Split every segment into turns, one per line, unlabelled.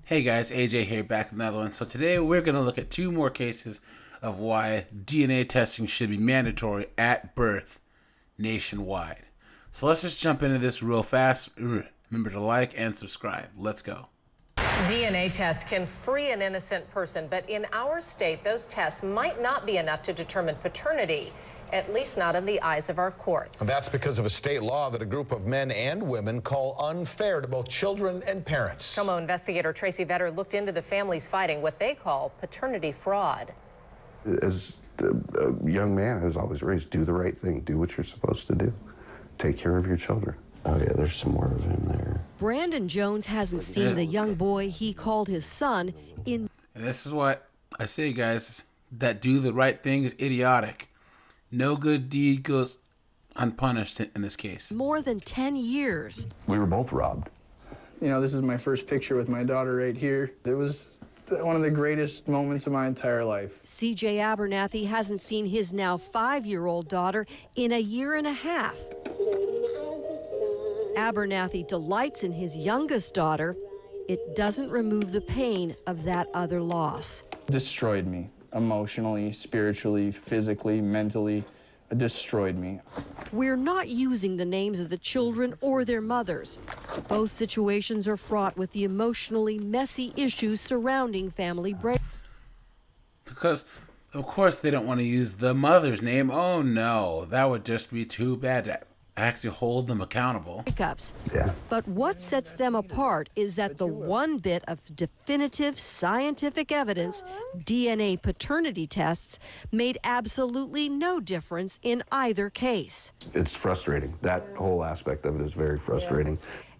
Hey guys, AJ here, back with another one. So today we're going to look at two more cases of why DNA testing should be mandatory at birth nationwide. So let's just jump into this real fast. Remember to like and subscribe. Let's go.
DNA tests can free an innocent person, but in our state, those tests might not be enough to determine paternity, at least not in the eyes of our courts.
And that's because of a state law that a group of men and women call unfair to both children and parents.
Como investigator Tracy Vetter looked into the families fighting what they call paternity fraud.
As a young man, I was always raised, do the right thing, do what you're supposed to do, take care of your children. Oh yeah, there's some more of him there.
Brandon Jones hasn't seen the young boy he called his son in...
And this is what I say, guys, that do the right thing is idiotic. No good deed goes unpunished in this case.
more than 10 years.
We were both robbed.
You know, this is my first picture with my daughter right here. It was one of the greatest moments of my entire life.
CJ Abernathy hasn't seen his now 5-year-old daughter in a year and a half. Abernathy delights in his youngest daughter. It doesn't remove the pain of that other loss.
Destroyed me emotionally, spiritually, physically, mentally. It destroyed me.
We're not using the names of the children or their mothers. Both situations are fraught with the emotionally messy issues surrounding family break.
Because, of course, they don't want to use the mother's name. Oh no, that would just be too bad to actually hold them accountable.
Breakups.
Yeah.
But what sets them apart is that the one bit of definitive scientific evidence, DNA paternity tests, made absolutely no difference in either case.
It's frustrating. That whole aspect of it is very frustrating.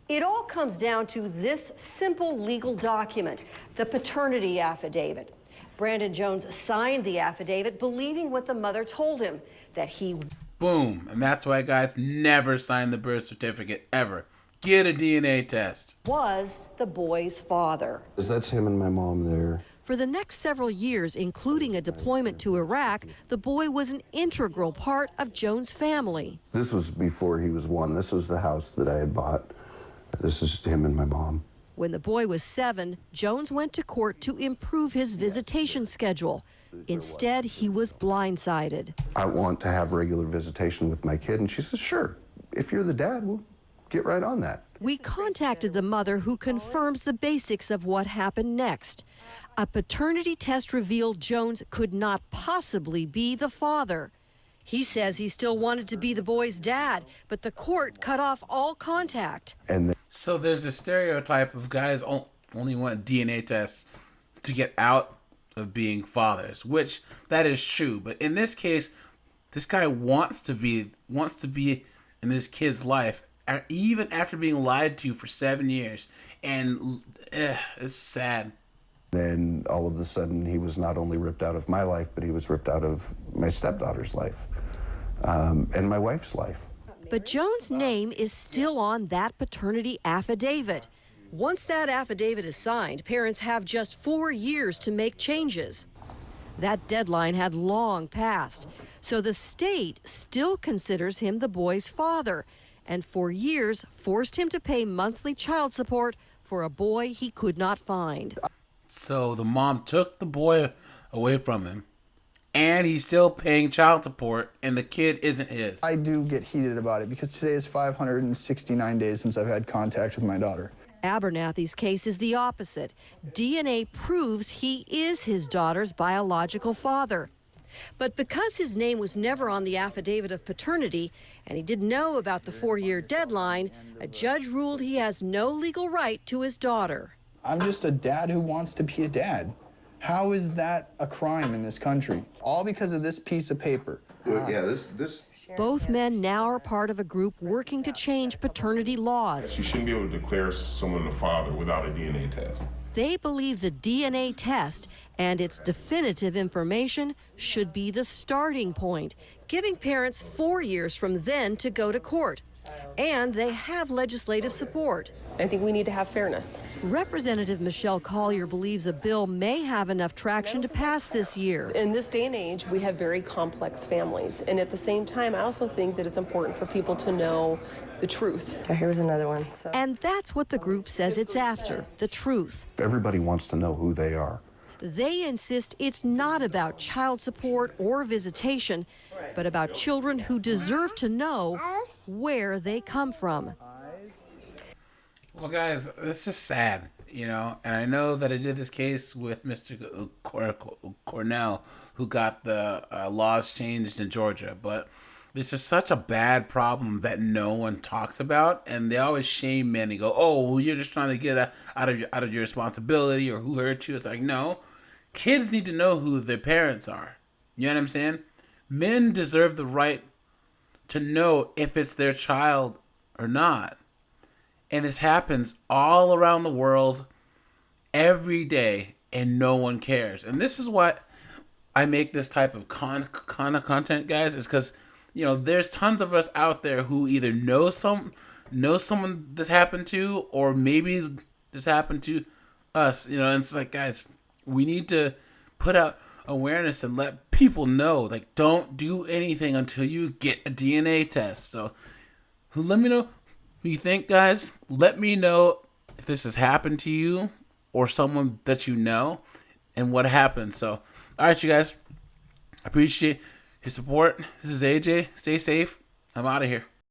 It all comes down to this simple legal document, the paternity affidavit. Brandon Jones signed the affidavit believing what the mother told him, that he...
Boom. And that's why, guys, never sign the birth certificate, ever. Get a DNA test.
was the boy's father.
That's him and my mom there.
For the next several years, including a deployment to Iraq, the boy was an integral part of Jones' family.
This was before he was 1. This was the house that I had bought. This is him and my mom.
When the boy was 7, Jones went to court to improve his visitation schedule. Instead, he was blindsided.
I want to have regular visitation with my kid, and she says, sure, if you're the dad, we'll get right on that.
We contacted the mother, who confirms the basics of what happened next. A paternity test revealed Jones could not possibly be the father. He says he still wanted to be the boy's dad, but the court cut off all contact.
And
So there's a stereotype of guys only want DNA tests to get out of being fathers, which that is true. But in this case, this guy wants to be in this kid's life, even after being lied to for 7 years, and it's sad.
then all of a sudden, he was not only ripped out of my life, but he was ripped out of my stepdaughter's life and my wife's life.
But Jones' name is still on that paternity affidavit. Once that affidavit is signed, parents have just 4 years to make changes. That deadline had long passed, so the state still considers him the boy's father, and for years forced him to pay monthly child support for a boy he could not find.
So the mom took the boy away from him, and he's still paying child support, and the kid isn't his.
I do get heated about it because today is 569 days since I've had contact with my daughter.
Abernathy's case is the opposite. DNA proves he is his daughter's biological father. But because his name was never on the affidavit of paternity, and he didn't know about the 4-year deadline, a judge ruled he has no legal right to his daughter.
I'm just a dad who wants to be a dad. How is that a crime in this country? All because of this piece of paper.
Yeah, this.
Both men now are part of a group working to change paternity laws.
You shouldn't be able to declare someone a father without a DNA test.
They believe the DNA test and its definitive information should be the starting point, giving parents 4 years from then to go to court. And they have legislative support.
I think we need to have fairness.
Representative Michelle Collier believes a bill may have enough traction to pass this year.
In this day and age, we have very complex families. And at the same time, I also think that it's important for people to know the truth.
Here's another one.
And that's what the group says it's after, the truth.
Everybody wants to know who they are.
They insist it's not about child support or visitation, but about children who deserve to know where they come from.
Well, guys, this is sad, you know, and I know that I did this case with Mr. Cornell, who got the laws changed in Georgia, but this is such a bad problem that no one talks about, and they always shame men and go, "Oh, well, you're just trying to get out of your responsibility," or "Who hurt you?" It's like, no, kids need to know who their parents are. You know what I'm saying? Men deserve the right to know if it's their child or not. And this happens all around the world every day, and no one cares. And this is what I make this type of content, guys, is because, you know, there's tons of us out there who either know someone this happened to, or maybe this happened to us. You know, and it's like, guys, we need to put out awareness and let people know, like, don't do anything until you get a DNA test. So let me know what you think, guys. Let me know if this has happened to you or someone that you know and what happened. So, all right, you guys, I appreciate your support. This is AJ. Stay safe. I'm out of here.